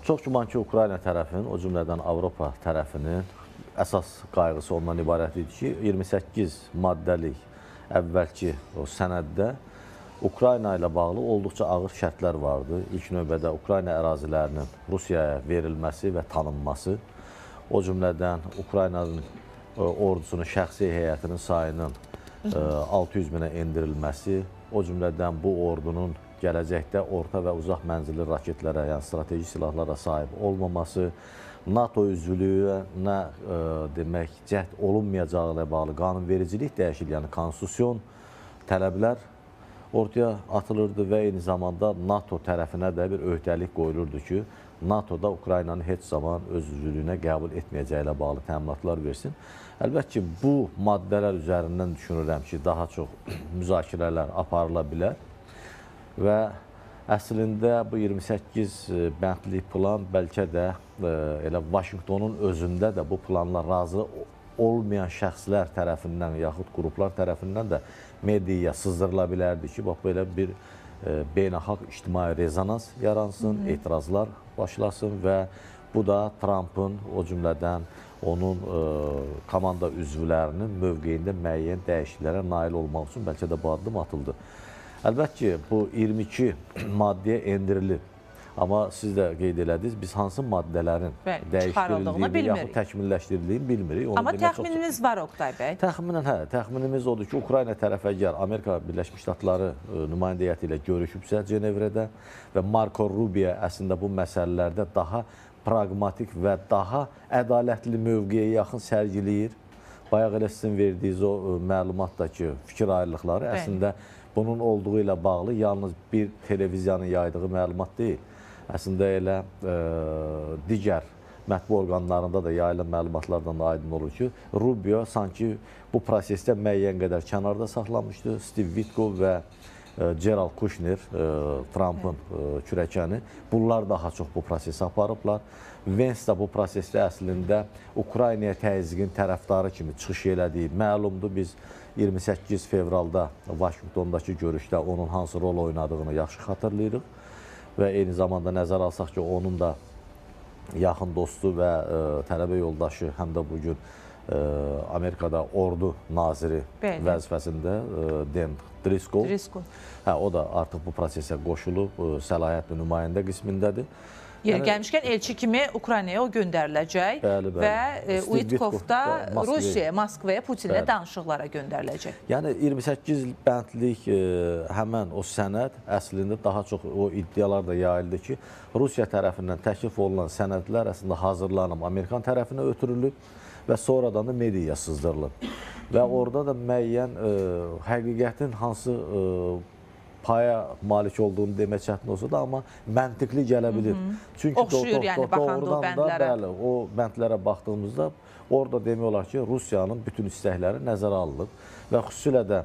Çox güman ki, Ukrayna tərəfinin, o cümlədən Avropa tərəfinin əsas qayğısı ondan ibarət idi ki, 28 maddəlik əvvəlki o sənəddə Ukrayna ilə bağlı olduqca ağır şərtlər vardı. İlk növbədə Ukrayna ərazilərinin Rusiyaya verilməsi və tanınması, o cümlədən Ukraynanın ordusunun şəxsi heyətinin sayının 600 minə endirilməsi, o cümlədən bu ordunun gələcəkdə orta və uzaq mənzilli raketlərə, yəni strateji silahlara sahib olmaması, NATO üzvlüyünə demək, cəhd olunmayacağı ilə bağlı qanunvericilik dəyişir, yəni konstitusiyon tələblər ortaya atılırdı və eyni zamanda NATO tərəfinə də bir öhdəlik qoyulurdu ki, NATO-da Ukraynanın heç zaman öz üzvlüyünə qəbul etməyəcəyi ilə bağlı təminatlar versin. Əlbəttə ki, bu maddələr üzərindən düşünürəm ki, daha çox müzakirələr aparıla bilər. Və əslində bu 28 bəndlik plan bəlkə də elə Vaşinqtonun özündə də bu planla razı olmayan şəxslər tərəfindən yaxud qruplar tərəfindən də mediaya sızdırıla bilərdi ki, bax belə bir beynəlxalq ictimai rezonans yaransın, etirazlar başlasın və bu da Trumpın, o cümlədən onun komanda üzvlərinin mövqeyində müəyyən dəyişikliklərə nail olmaq üçün bəlkə də bu addım atıldı. Əlbəttə ki, bu 22 maddəyə endirilib. Amma siz də qeyd elədiniz, biz hansı maddələrin dəyişdirildiyini, yaxud təkmilləşdirildiyini bilmirik. Amma təxmininiz var, Oqtay bəy. Təxminən, hə. Təxminimiz odur ki, Ukrayna tərəfə əgər Amerika Birləşmiş Ştatları nümayəndə heyəti ilə görüşübsə Cenevrədə və Marco Rubio əslində bu məsələlərdə daha praqmatik və daha ədalətli mövqeyə yaxın sərgiləyir. Bayaq elə sizin verdiyiniz o məlumatda ki, fikir ayrılıqları əslində bunun olduğu ilə bağlı yalnız bir televiziyanın yaydığı məlumat deyil. Əslində elə digər mətbu orqanlarında da yayılan məlumatlardan da aydın olur ki, Rubio sanki bu prosesdə müəyyən qədər kənarda saxlanmışdı. Steve Witkoff və Gerald Kushner, Trumpın kürəkəni, bunlar daha çox bu prosesi aparıblar. Vance də bu prosesdə əslində Ukraynaya təzyiqin tərəfdarı kimi çıxış elədiyi məlumdur. Biz 28 fevralda Vaşinqtondakı görüşdə onun hansı rol oynadığını yaxşı xatırlayırıq və eyni zamanda nəzər alsaq ki, onun da yaxın dostu və tələbə yoldaşı, həm də bugün Amerikada ordu naziri vəzifəsində Dan Driscoll. O da artıq bu prosesə qoşulub, səlahiyyətli nümayəndə qismindədir. Yeri gəlmişkən elçi kimi Ukraynaya o göndəriləcək və Uitkov da Rusiyaya, Moskvaya, Putinlə danışıqlara göndəriləcək. Yəni 28 bəndlik həmən o sənəd əslində daha çox o iddialar da yayıldı ki, Rusiya tərəfindən təklif olunan sənədlər əslində hazırlanıb Amerikan tərəfinə ötürülüb və sonradan da mediaya sızdırılıb. Və orada da müəyyən həqiqətin hansı paya malik olduğunu demək çətin olsa da, amma məntiqli gələ bilir. Çünki oxşuyur, yəni, baxanda o bəndlərə. Bəli, o bəndlərə baxdığımızda orada demək olar ki, Rusiyanın bütün istəkləri nəzərə alınıb və xüsusilə də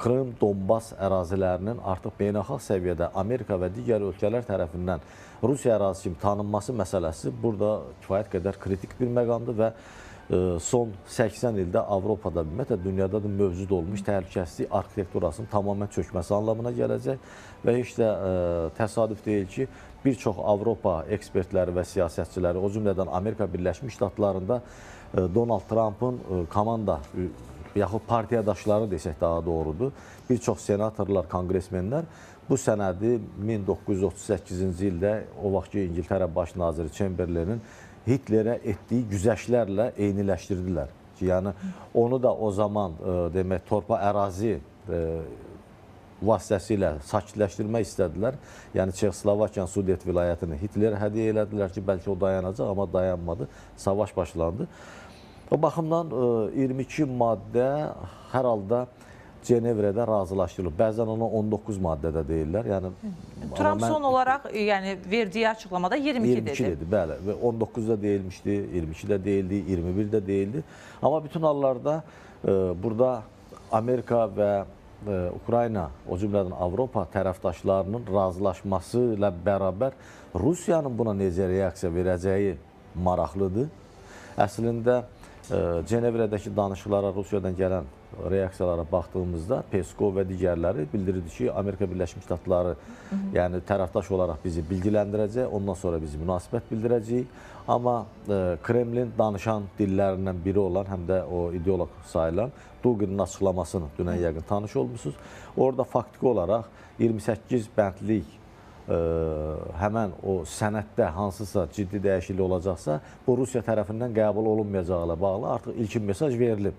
Krım, Donbas ərazilərinin artıq beynəlxalq səviyyədə Amerika və digər ölkələr tərəfindən Rusiya ərazisi kimi tanınması məsələsi burada kifayət qədər kritik bir məqamdır və son 80 ildə Avropada, ümumiyyətlə dünyada da mövcud olmuş təhlükəsizlik arxitekturasının tamamilə çökməsi anlamına gələcək və heç də təsadüf deyil ki, bir çox Avropa ekspertləri və siyasətçiləri, o cümlədən Amerika Birləşmiş Ştatlarında Donald Trumpın komanda yaxud partiyadaşları desək daha doğrudur, bir çox senatorlar, konqresmenlər bu sənədi 1938-ci ildə o vaxtki İngiltərə Baş naziri Chamberlainin Hitlerə etdiyi güzəştlərlə eyniləşdirdilər. Yəni, onu da o zaman demək, torpa ərazi vasitəsilə sakitləşdirmək istədilər. Yəni, Çexoslovakiyanın Sudet vilayətini Hitlerə hədiyyə elədilər ki, bəlkə o dayanacaq, amma dayanmadı. Savaş başlandı. O baxımdan 22 maddə hər halda Cenevrədə razılaşdırılıb. Bəzən ona 19 maddədə deyirlər. Yəni, Trump son olaraq verdiyi açıqlamada 22 dedi. Bəli, və 19-da deyilmişdi, 22-də deyildi, 21-də deyildi. Amma bütün hallarda burada Amerika və Ukrayna, o cümlədən Avropa tərəfdaşlarının razılaşması ilə bərabər Rusiyanın buna necə reaksiya verəcəyi maraqlıdır. Əslində, Cenevrədəki danışıqlara Rusiyadan gələn reaksiyalara baxdığımızda Peskov və digərləri bildirirdi ki, Amerika Birləşmiş Ştatları yəni tərəfdaş olaraq bizi bilgiləndirəcək, ondan sonra biz münasibət bildirəcəyik. Amma Kremlin danışan dillərindən biri olan, həm də o ideoloq sayılan Duginin açıqlamasını dünən yəqin tanış olmuşsunuz. Orada faktiki olaraq 28 bəndlik həmən o sənəddə hansısa ciddi dəyişiklik olacaqsa, bu Rusiya tərəfindən qəbul olunmayacaqla bağlı artıq ilkin mesaj verilib.